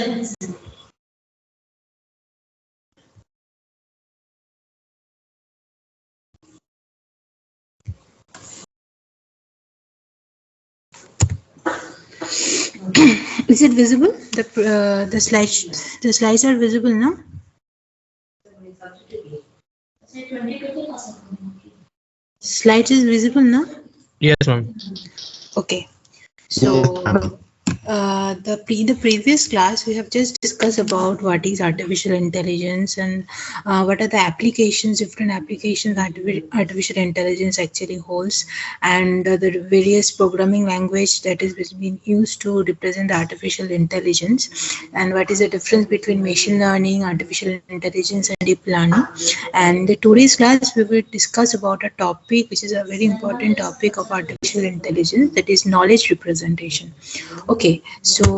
Is it visible? The slides are visible now. Slides is visible now. Yes, ma'am. Okay. So the previous class we have just discussed about what is artificial intelligence and what are the applications, different applications artificial intelligence actually holds, and the various programming language that is being used to represent the artificial intelligence, and what is the difference between machine learning, artificial intelligence, and deep learning. And the today's class we will discuss about a topic which is a very important topic of artificial intelligence, that is knowledge representation. Okay, so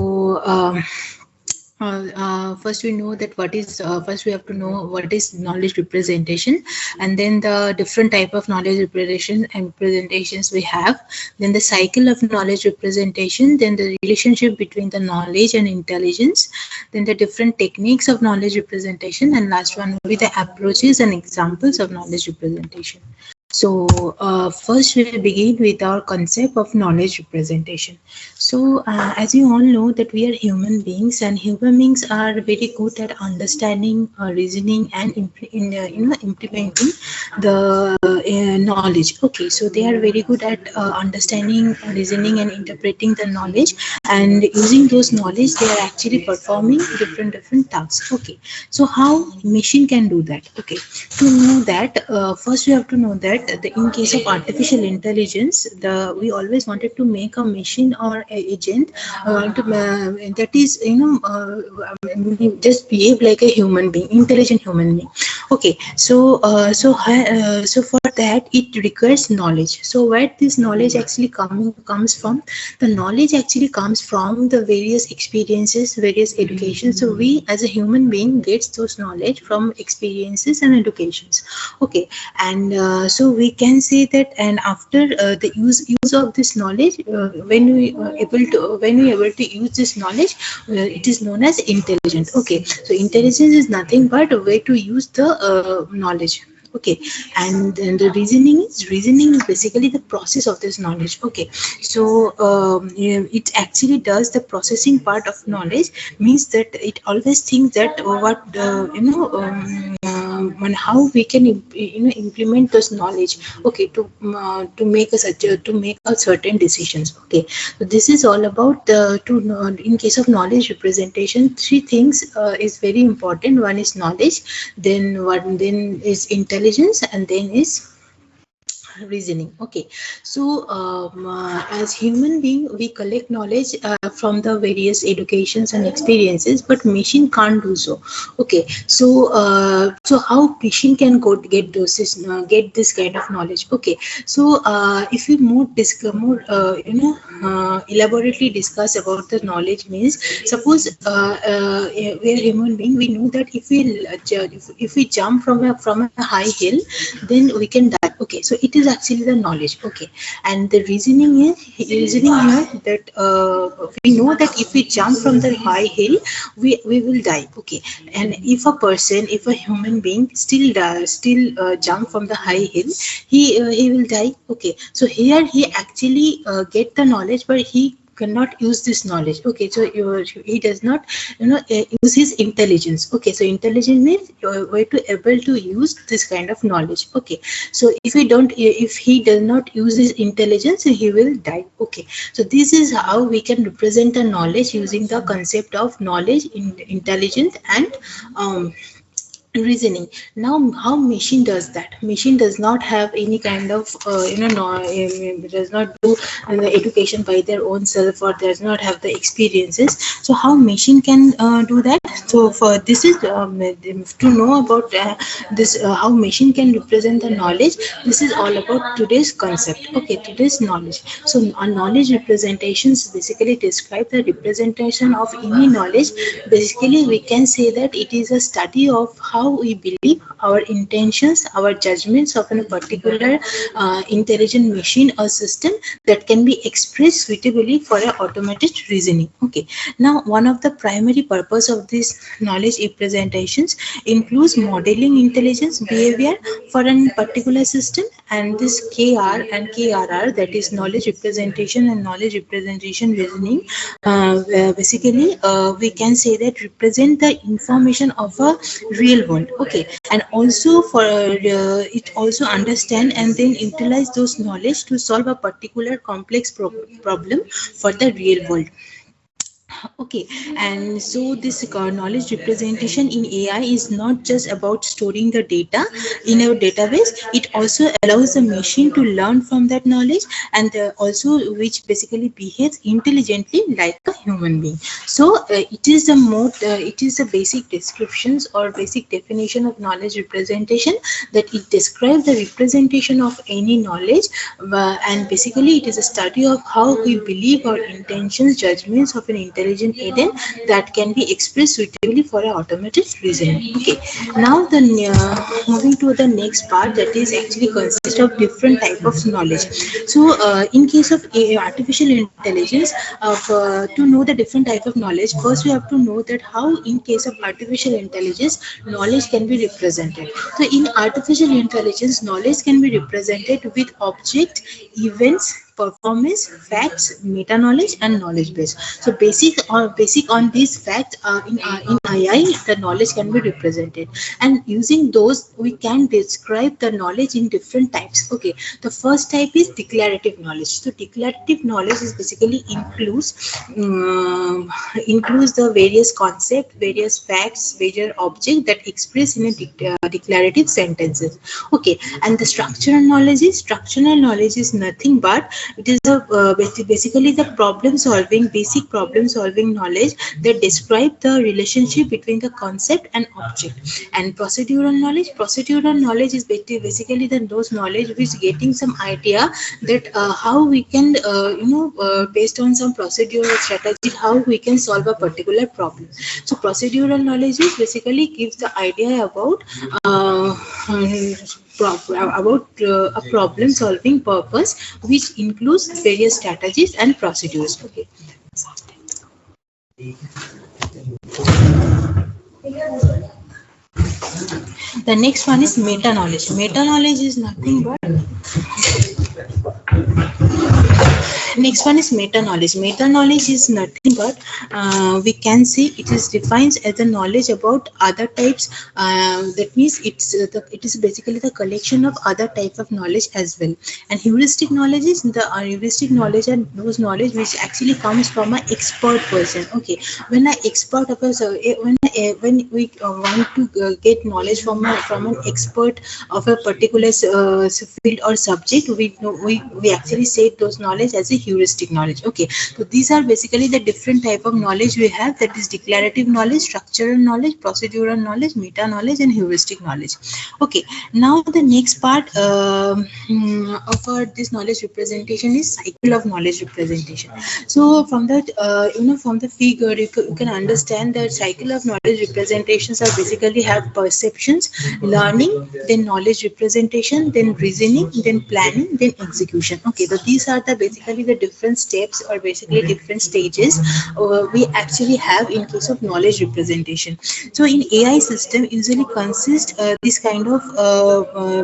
first we know that what is first we have to know what is knowledge representation, and then the different type of knowledge representation and presentations we have, then the cycle of knowledge representation, then the relationship between the knowledge and intelligence, then the different techniques of knowledge representation, and last one will be the approaches and examples of knowledge representation. So first we will begin with our concept of knowledge representation. So as you all know that we are human beings, and human beings are very good at understanding, reasoning, and implementing the knowledge. Okay, so they are very good at understanding, reasoning, and interpreting the knowledge, and using those knowledge they are actually performing different tasks. Okay, so how machine can do that? Okay, to know that first we have to know that in case of artificial intelligence, we always wanted to make a machine or a agent that is just behave like a human being, intelligent human being. Okay, so for that it requires knowledge. So where this knowledge actually comes from? The knowledge actually comes from the various experiences, various education. So we as a human being gets those knowledge from experiences and educations. Okay, and so we can say that, and after the use of this knowledge, when we able to use this knowledge, it is known as intelligence. Okay, so intelligence is nothing but a way to use the knowledge. Okay, and then the reasoning is basically the process of this knowledge. Okay, so it actually does the processing part of knowledge, means that it always thinks that what and how we can implement this knowledge. Okay, to make a certain decisions. Okay, so this is all about in case of knowledge representation, three things is very important. One is knowledge, then is intelligence, and then is reasoning. Okay, so as human being we collect knowledge from the various educations and experiences, but machine can't do so. Okay, so how machine can get this kind of knowledge? Okay, so if we more elaborately discuss about the knowledge, means suppose we are human being, we know that if we jump from a high hill, then we can die. Okay, so it is actually the knowledge. Okay, and the reasoning here that we know that if we jump from the high hill, we will die. Okay, and if a human being still jump from the high hill, he will die. Okay, so here he actually get the knowledge, but he cannot use this knowledge. Okay, so he does not use his intelligence. Okay, so intelligence means we're able to use this kind of knowledge. Okay, so if he does not use his intelligence, he will die. Okay, so this is how we can represent the knowledge using the concept of knowledge, intelligence, and reasoning. Now how machine does that? Machine does not have any kind of does not do education by their own self, or does not have the experiences. So how machine can do that? So for this is to know about this how machine can represent the knowledge. This is all about today's concept. Okay, today's knowledge. So knowledge representations basically describe the representation of any knowledge. Basically we can say that it is a study of how how we believe, our intentions, our judgments of a particular intelligent machine or system that can be expressed suitably for an automated reasoning. Okay. Now, one of the primary purpose of these knowledge representations includes modeling intelligence behavior for a particular system, and this KR and KRR, that is knowledge representation and knowledge representation reasoning, basically we can say that represent the information of a real world. Okay. And also for it also understand and then utilize those knowledge to solve a particular complex problem for the real world. Okay. And so this knowledge representation in AI is not just about storing the data in a database. It also allows the machine to learn from that knowledge, and also which basically behaves intelligently like a human being. So it is the basic descriptions or basic definition of knowledge representation, that it describes the representation of any knowledge, and basically it is a study of how we believe our intentions, judgments of an intelligent agent that can be expressed suitably for an automated reasoning. Okay. Now the moving to the next part, that is actually consists of different type of knowledge. So in case of artificial intelligence, to know the different type of knowledge, first we have to know that how in case of artificial intelligence knowledge can be represented. So in artificial intelligence, knowledge can be represented with object, events, performance, facts, meta knowledge, and knowledge base. So basic on these facts in AI, the knowledge can be represented, and using those we can describe the knowledge in different types. Okay. The first type is declarative knowledge. So declarative knowledge is basically includes the various concepts, various facts, various objects that express in a declarative sentences. Okay. And the structural knowledge is nothing but it is basically the basic problem solving knowledge that describe the relationship between the concept and object. And procedural knowledge is basically those knowledge which getting some idea that how we can based on some procedural strategy, how we can solve a particular problem. So procedural knowledge is basically gives the idea about a problem solving purpose, which includes various strategies and procedures. Okay. The next one is meta knowledge. Meta knowledge is nothing but next one is meta knowledge. Meta knowledge is nothing but we can say it is defined as the knowledge about other types. That means it is basically the collection of other type of knowledge as well. And heuristic knowledge is heuristic knowledge and those knowledge which actually comes from an expert person. Okay. When an expert of a when we want to get knowledge from an expert of a particular field or subject, we actually say those knowledge as a heuristic knowledge. Okay. So these are basically the different type of knowledge we have, that is declarative knowledge, structural knowledge, procedural knowledge, meta knowledge, and heuristic knowledge. Okay. Now the next part of this knowledge representation is cycle of knowledge representation. So from that from the figure you can understand that cycle of knowledge representations are basically have perceptions, learning, then knowledge representation, then reasoning, then planning, then execution. Okay. So these are the basically the different steps or basically different stages we actually have in case of knowledge representation. So in AI system usually consist this kind of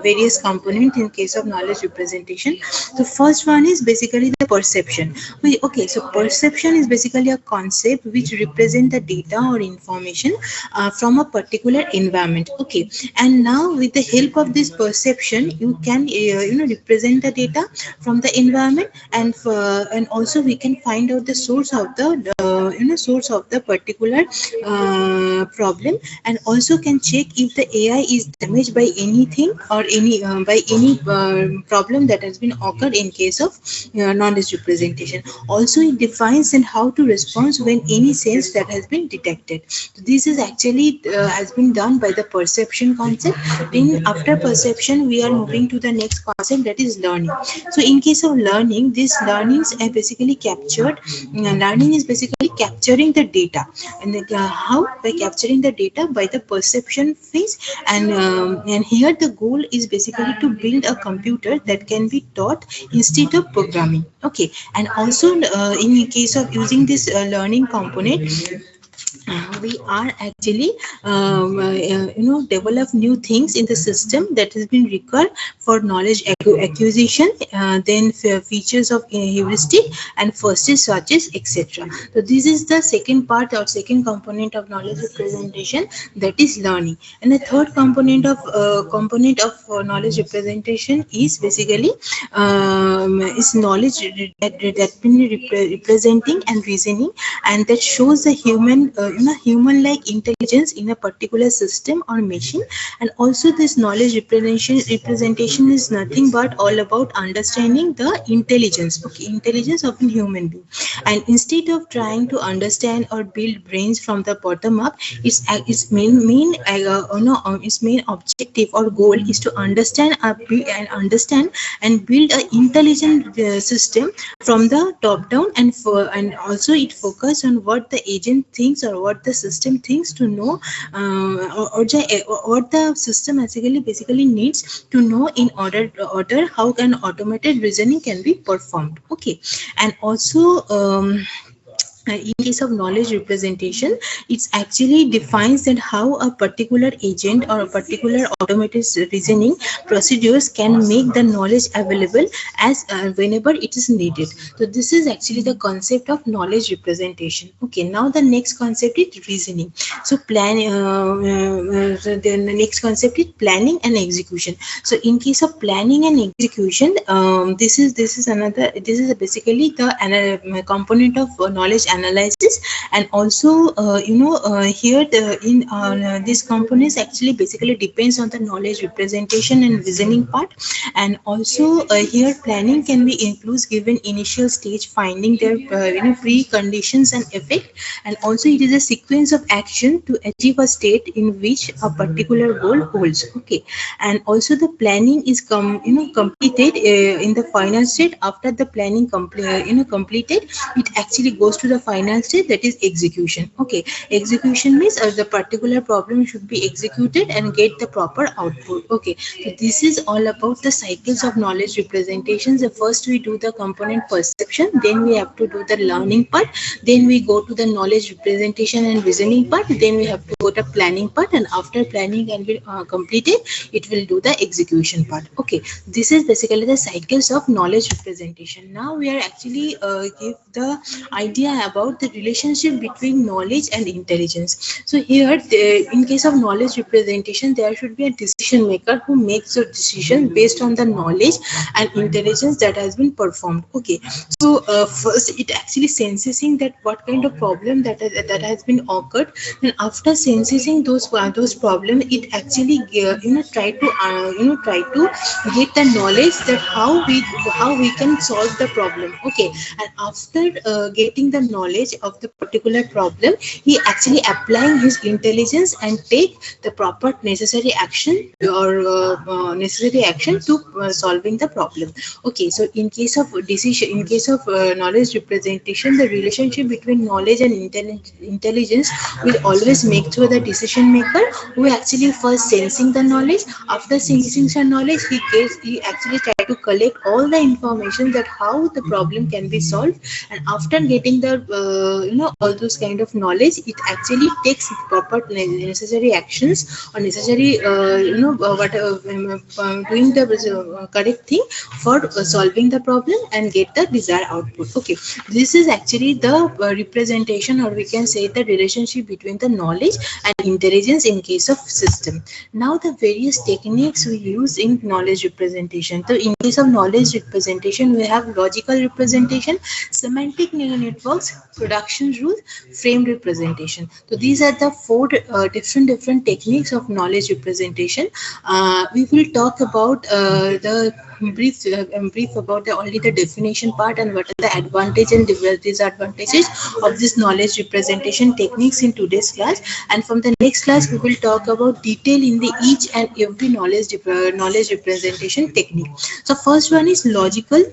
various component in case of knowledge representation. The first one is basically the perception. So perception is basically a concept which represent the data or information from a particular environment. Okay. And now with the help of this perception you can represent the data from the environment, and also we can find out the source of the particular problem, and also can check if the AI is damaged by anything or any problem that has been occurred in case of knowledge representation. Also it defines and how to respond when any sense that has been detected. So this is actually has been done by the perception concept. Then after perception we are moving to the next concept, that is learning. So in case of learning, these learnings are basically captured. Learning is basically capturing the data. And how? By capturing the data by the perception phase. And here the goal is basically to build a computer that can be taught instead of programming. Okay. And also in case of using this learning component, we are actually develop new things in the system that has been required for knowledge acquisition, then features of heuristic and first searches, etc. So this is the second part or second component of knowledge representation, that is learning. And the third component of knowledge representation is basically is knowledge that been representing and reasoning, and that shows the human-like intelligence in a particular system or machine. And also this knowledge representation is nothing but all about understanding the intelligence, intelligence of a human being. And instead of trying to understand or build brains from the bottom up, its main objective or goal is to understand and build an intelligent system from the top down, and also it focus on what the agent thinks or what the system thinks to know, what the system basically needs to know in order how can automated reasoning can be performed. Okay. And also in case of knowledge representation, it actually defines that how a particular agent or a particular automated reasoning procedures can make the knowledge available as whenever it is needed. So this is actually the concept of knowledge representation. Okay, now the next concept is reasoning. So the next concept is planning and execution. So in case of planning and execution, this is basically the component of knowledge analysis. And also here these components actually basically depends on the knowledge representation and reasoning part. And also here planning can be includes given initial stage, finding their preconditions and effect. And also it is a sequence of action to achieve a state in which a particular goal holds. Okay. And also the planning is completed in the final state. After the planning completed, it actually goes to the final state, that is execution. Okay, execution means the particular problem should be executed and get the proper output. Okay, so this is all about the cycles of knowledge representations. The first we do the component perception, then we have to do the learning part, then we go to the knowledge representation and reasoning part, then we have to go to planning part, and after planning can be completed, it will do the execution part. Okay, this is basically the cycles of knowledge representation. Now we are actually give the idea about the relationship between knowledge and intelligence. So here in case of knowledge representation, there should be a decision maker who makes a decision based on the knowledge and intelligence that has been performed. Okay, so first it actually sensing that what kind of problem that has been occurred, and after sensing those problems, it actually try to get the knowledge that how we can solve the problem. Okay, and after getting the knowledge of the particular problem, he actually applying his intelligence and take the proper necessary action or to solving the problem. Okay, so in case of knowledge representation, the relationship between knowledge and intelligence will always make sure the decision maker who actually first sensing the knowledge. After sensing the knowledge, he actually try to collect all the information that how the problem can be solved, and after getting the all those kind of knowledge, it actually takes proper necessary actions or necessary doing the correct thing for solving the problem and get the desired output. Okay, this is actually the representation, or we can say the relationship between the knowledge and intelligence in case of system. Now the various techniques we use in knowledge representation. So in case of knowledge representation, we have logical representation, semantic neural networks, production rules, frame representation. So these are the four different techniques of knowledge representation. We will talk about the brief about only the definition part and what are the advantage and disadvantages of this knowledge representation techniques in today's class. And from the next class, we will talk about detail in the each and every knowledge representation technique. So first one is logical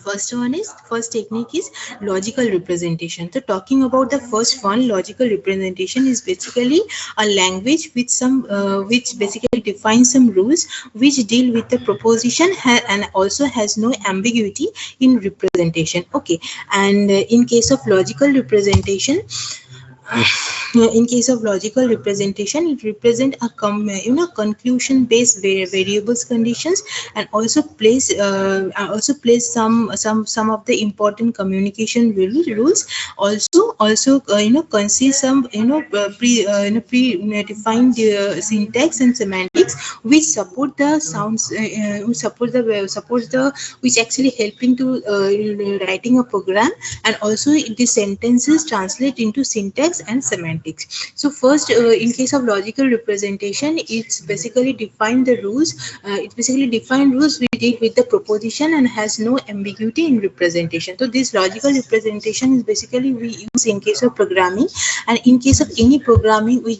First technique is logical representation. So talking about the first one, logical representation is basically a language with some which basically defines some rules which deal with the proposition and also has no ambiguity in representation. Okay, and in case of logical representation, in case of logical representation, it represent a conclusion based variables conditions, and also plays some of the important communication rules. Also conceal some pre-defined syntax and semantics which support the sounds, which support the which actually helping to writing a program, and also the sentences translate into syntax and semantics. So first, in case of logical representation, it's basically define the rules. It's basically define rules we deal with the proposition and has no ambiguity in representation. So this logical representation is basically we use in case of programming, and in case of any programming, we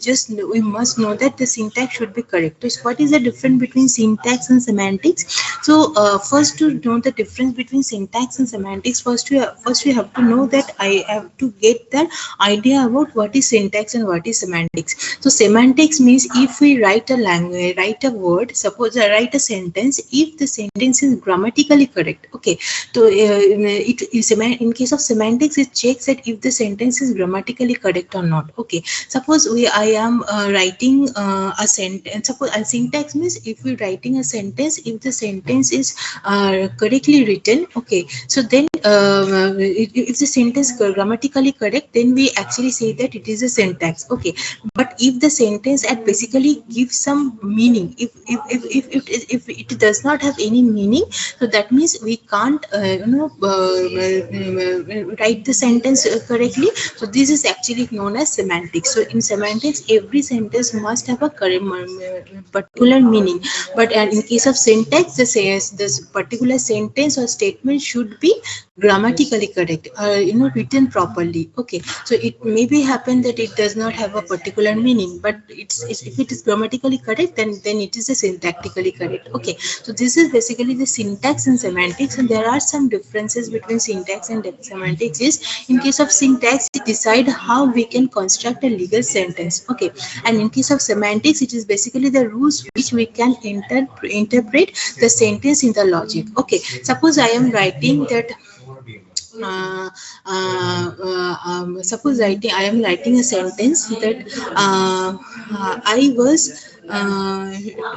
must know that the syntax should be correct. So what is the difference between syntax and semantics? So first, to know the difference between syntax and semantics, first we have to know that I have to get the idea about what is syntax and what is semantics. So semantics means if we write a language, write a word, suppose I write a sentence, if the sentence is grammatically correct. Okay, so it is in case of semantics, it checks that if the sentence is grammatically correct or not. Okay, suppose I am writing a sentence. Suppose a syntax means if we're writing a sentence, if the sentence is correctly written. Okay, so then if the sentence is grammatically correct, then we actually say that it is a syntax. Okay, but if the sentence at basically gives some meaning, if it does not have any meaning, so that means we can't write the sentence correctly. So this is actually known as semantics. So in semantics, every sentence must have a particular meaning, but in case of syntax, this particular sentence or statement should be grammatically correct, written properly. Okay, so it may be happen that it does not have a particular meaning, but if it is grammatically correct, then it is a syntactically correct. Okay, so this is basically the syntax and semantics, and there are some differences between syntax and semantics. Is in case of syntax, it decide how we can construct a legal sentence. Okay, and in case of semantics, it is basically the rules which we can interpret the sentence in the logic. Okay, suppose I am writing that suppose I am writing a sentence that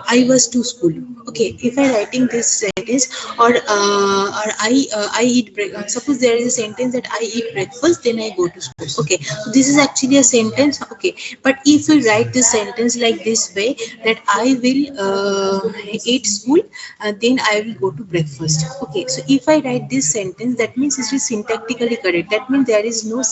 I was to school. Okay, if I writing this sentence, or I eat breakfast. Suppose there is a sentence that I eat breakfast, then I go to school. Okay, so this is actually a sentence. Okay, but if we write this sentence like this way, that I will eat school, then I will go to breakfast. Okay, so if I write this sentence, that means it is syntactically correct. That means there is no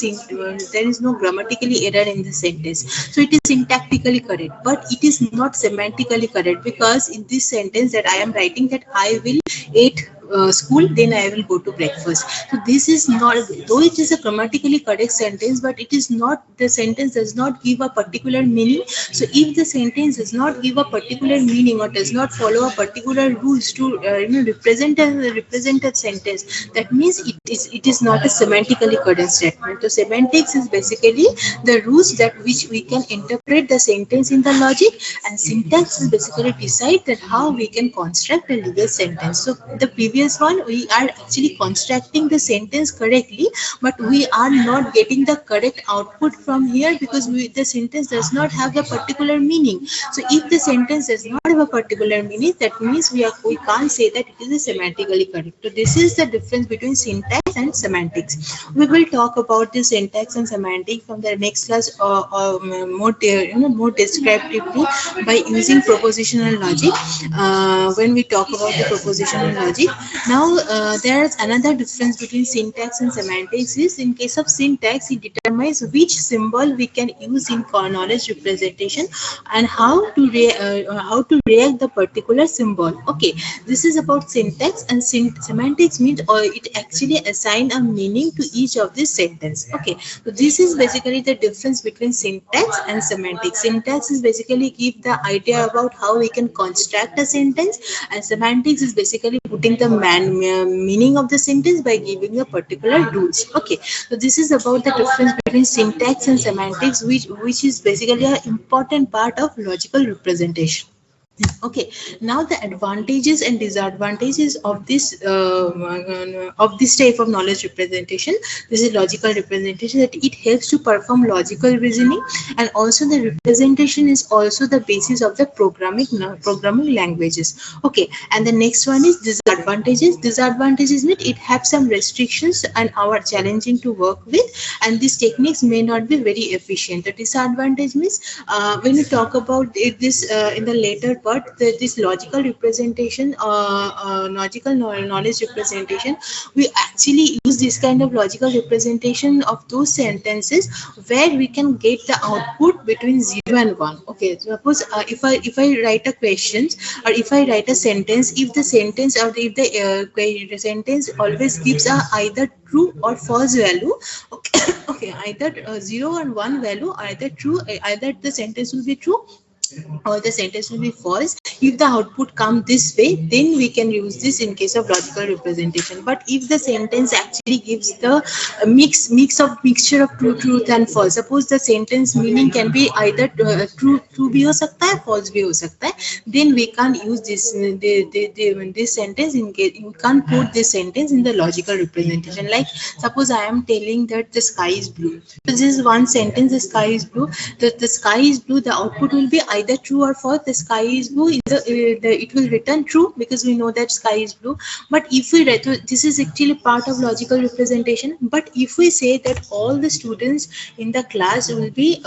grammatically error in the sentence. So it is syntactically correct, but it is not semantically correct, because in this sentence that I am writing that I will eat school, then I will go to breakfast. So this is not, though it is a grammatically correct sentence, but it is not, the sentence does not give a particular meaning. So if the sentence does not give a particular meaning or does not follow a particular rules to represent a sentence, that means it is not a semantically correct statement. So semantics is basically the rules that which we can interpret the sentence in the logic, and syntax is basically decide that how we can construct a legal sentence. So the previous one, we are actually constructing the sentence correctly, but we are not getting the correct output from here, because the sentence does not have a particular meaning. So if the sentence does not have a particular meaning, that means we can't say that it is semantically correct. So this is the difference between syntax and semantics. We will talk about the syntax and semantics from the next class, more descriptively by using propositional logic. When we talk about the propositional logic, now there is another difference between syntax and semantics. Is in case of syntax, it determines which symbol we can use in knowledge representation and how to react the particular symbol. Okay, this is about syntax, and semantics means it actually assign a meaning to each of this sentence. Okay, so this is basically the difference between syntax and semantics. Syntax is basically give the idea about how we can construct a sentence, and semantics is basically putting the meaning of the sentence by giving a particular rules. Okay, so this is about the difference between syntax and semantics, which is basically an important part of logical representation. Okay, now the advantages and disadvantages of this type of knowledge representation. This is logical representation, that it helps to perform logical reasoning, and also the representation is also the basis of the programming languages. Okay, and the next one is disadvantages. Disadvantages mean it have some restrictions and are challenging to work with, and these techniques may not be very efficient. The disadvantage means when we talk about this in the later part, this logical representation, logical knowledge representation, we actually use this kind of logical representation of those sentences where we can get the output between 0 and 1. Okay, suppose if I write a question, or if I write a sentence, if the sentence or if the sentence always gives a either true or false value, okay, okay, either 0 and 1 value, either true, either the sentence will be true or the sentence will be false. If the output comes this way, then we can use this in case of logical representation. But if the sentence actually gives the mixture of truth and false, suppose the sentence meaning can be either true bhi ho sakta hai, false bhi ho sakta hai, then we can't use this this sentence in case you can't put this sentence in the logical representation. Like suppose I am telling that the sky is blue. So this is one sentence: the sky is blue. The sky is blue. The output will be either true or false. The sky is blue. It will return true because we know that sky is blue. But if we write, this is actually part of logical representation. But if we say that all the students in the class will be,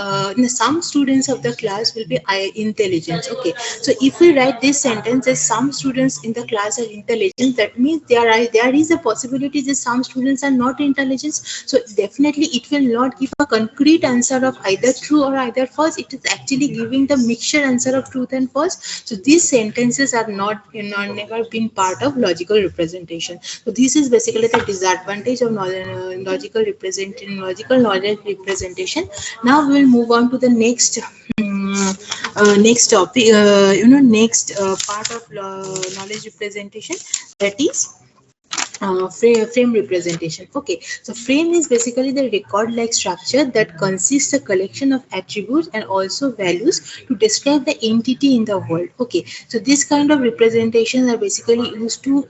some students of the class will be intelligent. Okay, so if we write this sentence that some students in the class are intelligent, that means there is a possibility that some students are not intelligent. So definitely it will not give a concrete answer of either true or either false. It is actually giving the mixture answer of truth and false. So these sentences are not, never been part of logical representation. So this is basically the disadvantage of logical knowledge representation. Now we will move on to the next next topic, next part of knowledge representation, that is frame representation. Okay, so frame is basically the record-like structure that consists a collection of attributes and also values to describe the entity in the world. Okay, so this kind of representations are basically used to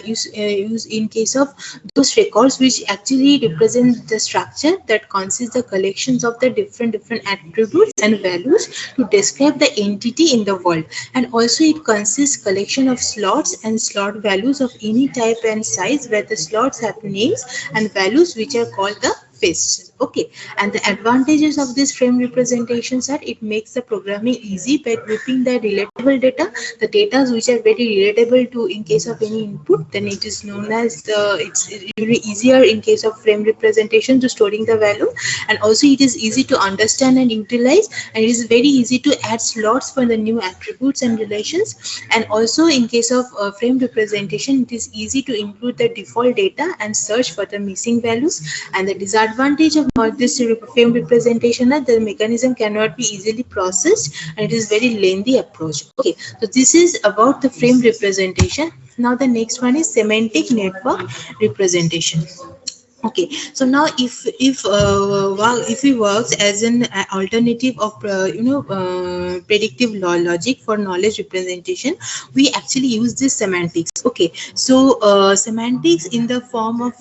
use in case of those records which actually represent the structure that consists the collections of the different attributes and values to describe the entity in the world, and also it consists collection of slots and slot values of any type and size, where the slots have names and values which are called the fields. Okay, and the advantages of this frame representations are it makes the programming easy by grouping the relatable data, the data which are very relatable to in case of any input. Then it is known as it will be easier in case of frame representation to storing the value, and also it is easy to understand and utilize, and it is very easy to add slots for the new attributes and relations. And also in case of frame representation, it is easy to include the default data and search for the missing values. And the disadvantage of this frame representation is the mechanism cannot be easily processed, and it is very lengthy approach. Okay, so this is about the frame representation. Now the next one is semantic network representation. Okay, so now if it works as an alternative of predictive logic for knowledge representation, we actually use this semantics. Okay, so semantics in the form of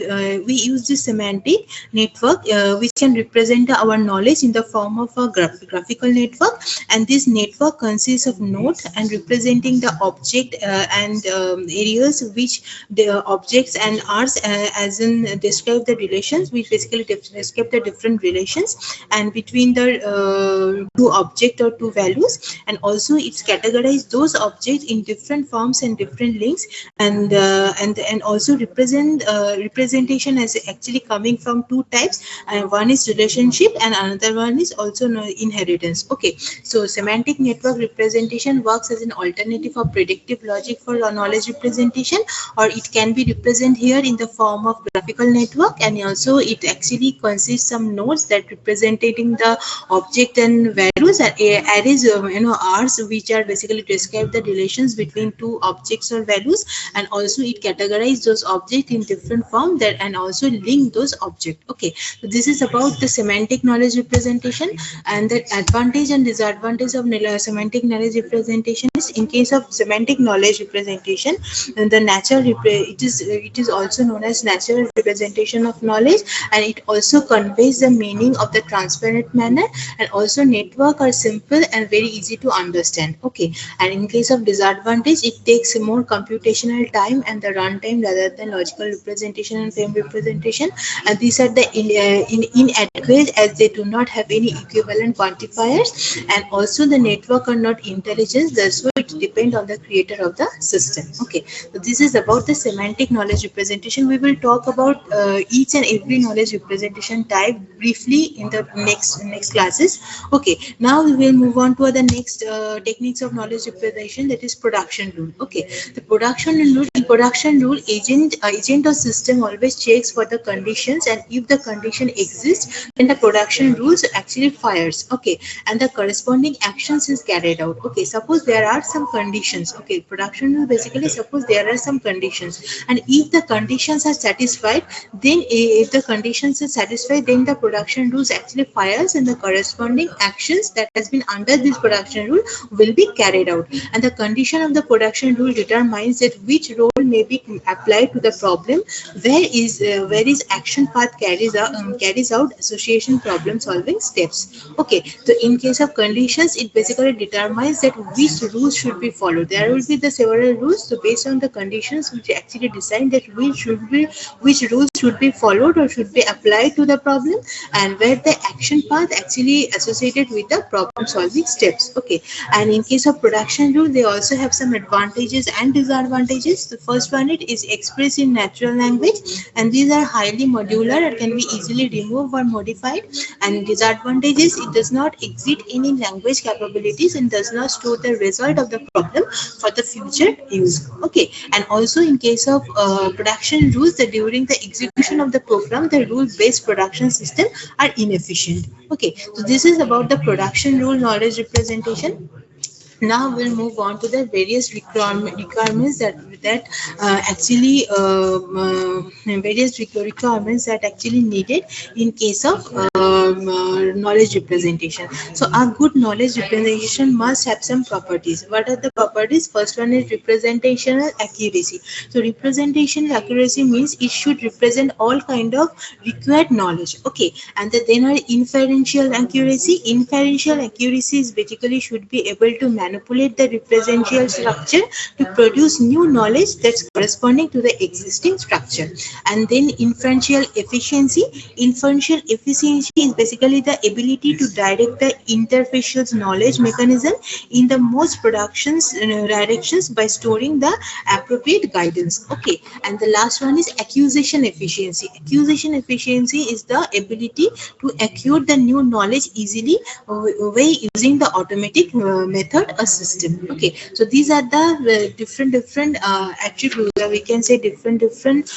we use this semantic network which can represent our knowledge in the form of a graphical network, and this network consists of nodes and representing the object and areas which the objects and R's as in describe the the relations, which basically describe the different relations and between the two object or two values, and also it's categorized those objects in different forms and different links, and also representation as actually coming from two types, and one is relationship and another one is also inheritance. Okay, so semantic network representation works as an alternative of predictive logic for knowledge representation, or it can be represented here in the form of graphical network, and also it actually consists some nodes that representing the object and values and arrays, R's, which are basically describe the relations between two objects or values, and also it categorizes those objects in different form that and also link those objects. Okay, so this is about the semantic knowledge representation, and the advantage and disadvantage of semantic knowledge representation is, in case of semantic knowledge representation, and the it is also known as natural representation of knowledge, and it also conveys the meaning of the transparent manner, and also network are simple and very easy to understand. Okay, and in case of disadvantage, it takes more computational time and the runtime rather than logical representation and frame representation, and these are the inadequate as they do not have any equivalent quantifiers, and also the network are not intelligent, thus it depends on the creator of the system. Okay, so this is about the semantic knowledge representation. We will talk about each and every knowledge representation type briefly in the next classes. Okay, now we will move on to the next techniques of knowledge representation, that is production rule. Okay, the production rule agent or system always checks for the conditions, and if the condition exists, then the production rules actually fires. Okay, and the corresponding actions is carried out. Okay, suppose there are some conditions. Okay, production rule basically suppose there are some conditions, and if the conditions are satisfied, then if the conditions are satisfied, then the production rules actually fires, and the corresponding actions that has been under this production rule will be carried out, and the condition of the production rule determines that which role may be applied to the problem, where is action path carries out association problem solving steps. Okay, so in case of conditions, it basically determines that which rules should be followed. There will be the several rules, so based on the conditions which actually decide that which rules should be followed or should be applied to the problem, and where the action path actually associated with the problem solving steps. Okay, and in case of production rule, they also have some advantages and disadvantages. The first one, it is expressed in natural language, and these are highly modular and can be easily removed or modified. And disadvantages, it does not exceed any language capabilities and does not store the result of the problem for the future use. Okay, and also in case of production rules, that during the execution of the program, the rule-based production system are inefficient. Okay, so this is about the production rule knowledge representation. Now we'll move on to the various requirements that actually various requirements that actually needed in case of knowledge representation. So a good knowledge representation must have some properties. What are the properties? First one is representational accuracy. So representational accuracy means it should represent all kind of required knowledge. Okay, and then are inferential accuracy. Inferential accuracy is basically should be able to manipulate the representational structure to produce new knowledge that's corresponding to the existing structure. And then inferential efficiency. Inferential efficiency is basically the ability to direct the interfacial knowledge mechanism in the most directions by storing the appropriate guidance. Okay, and the last one is acquisition efficiency. Acquisition efficiency is the ability to acquire the new knowledge easily by using the automatic method or system. Okay, so these are the different attributes, we can say different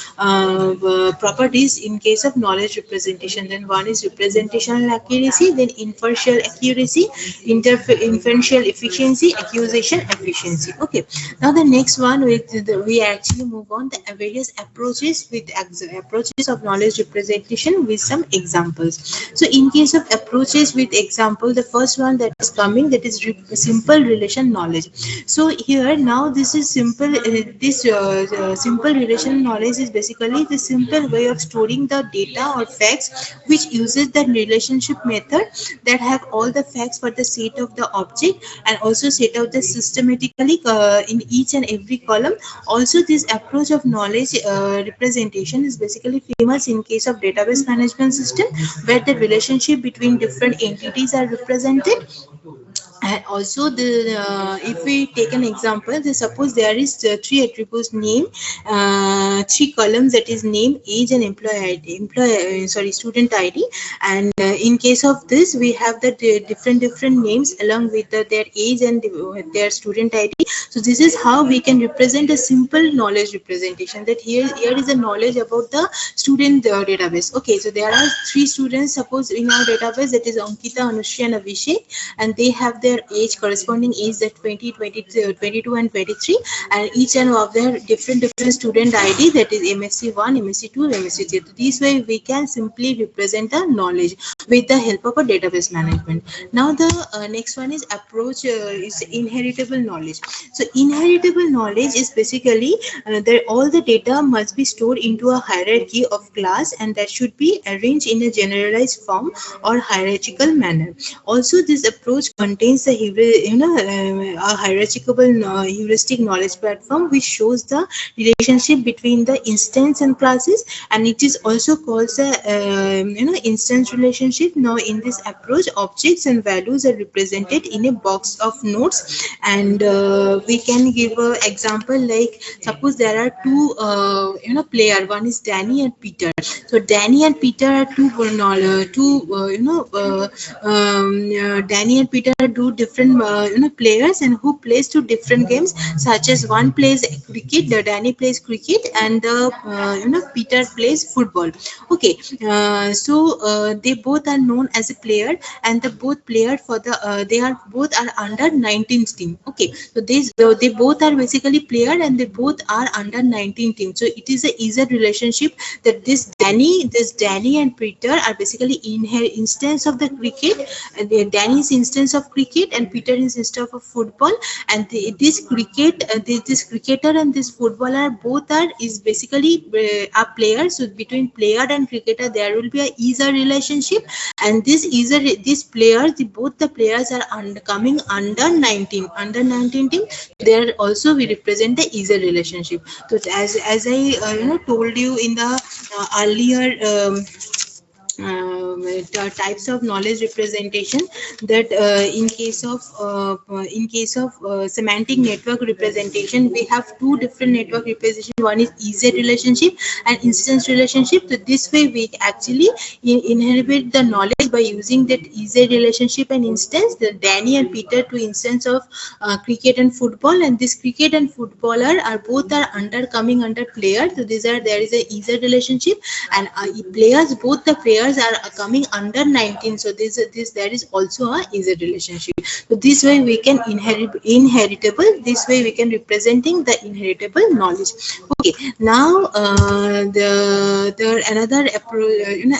properties in case of knowledge representation. Then one is representational accuracy, then inferential accuracy, inferential efficiency, acquisition efficiency. Okay, now the next one we actually move on the various approaches of knowledge representation with some examples. So in case of approaches with example, the first one that is coming, that is simple relation knowledge. So here now this is simple. Simple relation knowledge is basically the simple way of storing the data or facts which uses the relationship method that have all the facts for the set of the object and also set out the systematically in each and every column. Also, this approach of knowledge representation is basically famous in case of database management system where the relationship between different entities are represented. And also if we take an example, suppose there is three attributes: name, three columns, that is name, age and student ID. And in case of this we have the different names along with their age and their student ID. So this is how we can represent a simple knowledge representation, that here is a knowledge about the student database. Okay, so there are three students suppose in our database, that is Ankita, Anushya and Abhishek, and they have their age, corresponding age, that 20, 22 and 23, and each and of their different student ID, that is MSc1, MSc2, MSc3. This way we can simply represent the knowledge with the help of a database management. Now the next one is approach is inheritable knowledge. So inheritable knowledge is basically that all the data must be stored into a hierarchy of class, and that should be arranged in a generalized form or hierarchical manner. Also, this approach contains the a hierarchical heuristic knowledge platform which shows the relationship between the instance and classes, and it is also called the instance relationship. Now in this approach, objects and values are represented in a box of notes, and we can give an example like suppose there are two player, one is Danny and Peter. So Danny and Peter are Danny and Peter are two different players, and who plays two different games, such as one plays cricket, the Danny plays cricket, and the Peter plays football. Okay, so they both are known as a player, and the both player for the they are both are under 19 team. Okay, so they both are basically player and they both are under 19 team. So it is a easier relationship that this Danny and Peter are basically instance of the cricket, and Danny is instance of cricket and Peter is instance of football. And this cricketer and this footballer both is basically a player. So between player and cricketer there will be a easier relationship, and both the players are coming under 19 team. There also we represent the easier relationship. So as I told you in the earlier types of knowledge representation, that in case of semantic network representation, we have two different network representation. One is EZ relationship and instance relationship. So this way we actually inherit the knowledge by using that EZ relationship and instance. The Danny and Peter, two instance of cricket and football, and this cricket and footballer are both coming under player. So there is a EZ relationship, and both the players are coming under 19. So there is also a easy relationship. So this way we can inheritable. This way we can representing the inheritable knowledge. Okay. Now the another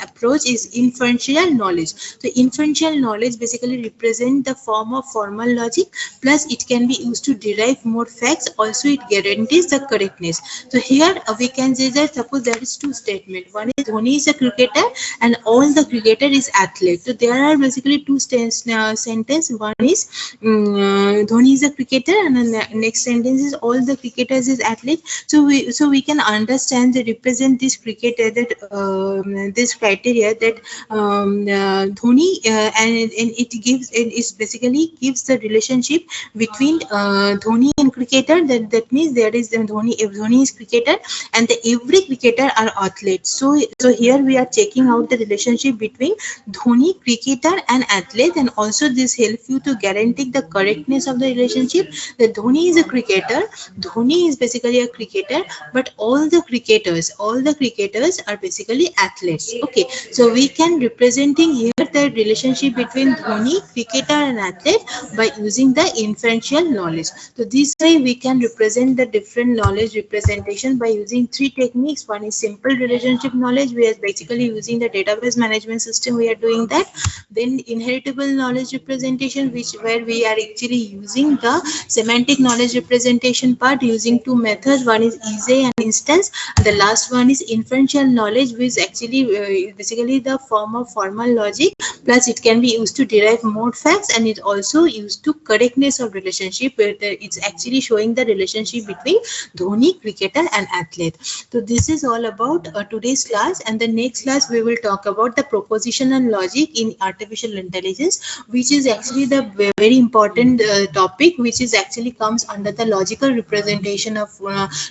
approach is inferential knowledge. So inferential knowledge basically represent the form of formal logic. Plus it can be used to derive more facts. Also it guarantees the correctness. So here we can say that suppose there is two statements. One is Dhoni is a cricketer and all the cricketer is athlete. So there are basically two sentence. One is Dhoni is a cricketer, and the next sentence is all the cricketers is athlete. So we can understand the represent this cricketer that this criteria that Dhoni and it basically gives the relationship between Dhoni and cricketer. That means there is Dhoni. If Dhoni is cricketer and every cricketer are athletes. So here we are checking out the relationship between Dhoni, cricketer and athlete, and also this helps you to guarantee the correctness of the relationship. That Dhoni is a cricketer, Dhoni is basically a cricketer, but all the cricketers are basically athletes. Okay, so we can representing here that the relationship between Dhoni, cricketer and athlete by using the inferential knowledge. So this way we can represent the different knowledge representation by using three techniques. One is simple relationship knowledge. We are basically using the database management system. We are doing that. Then inheritable knowledge representation, which where we are actually using the semantic knowledge representation part using two methods. One is easy and instance. The last one is inferential knowledge, which actually basically the form of formal logic, plus it can be used to derive more facts, and it also used to correctness of relationship. It's actually showing the relationship between Dhoni, cricketer and athlete. So this is all about today's class, and the next class we will talk about the propositional logic in artificial intelligence, which is actually the very important topic, which is actually comes under the logical representation of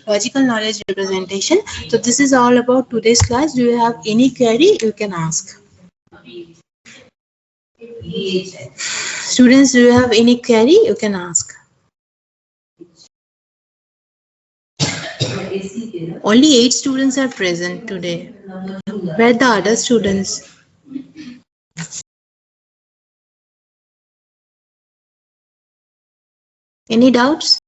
logical knowledge representation. So this is all about today's class. Do you have any query? You can ask. Students, do you have any query? You can ask. Only 8 students are present today. Where are the other students? Any doubts?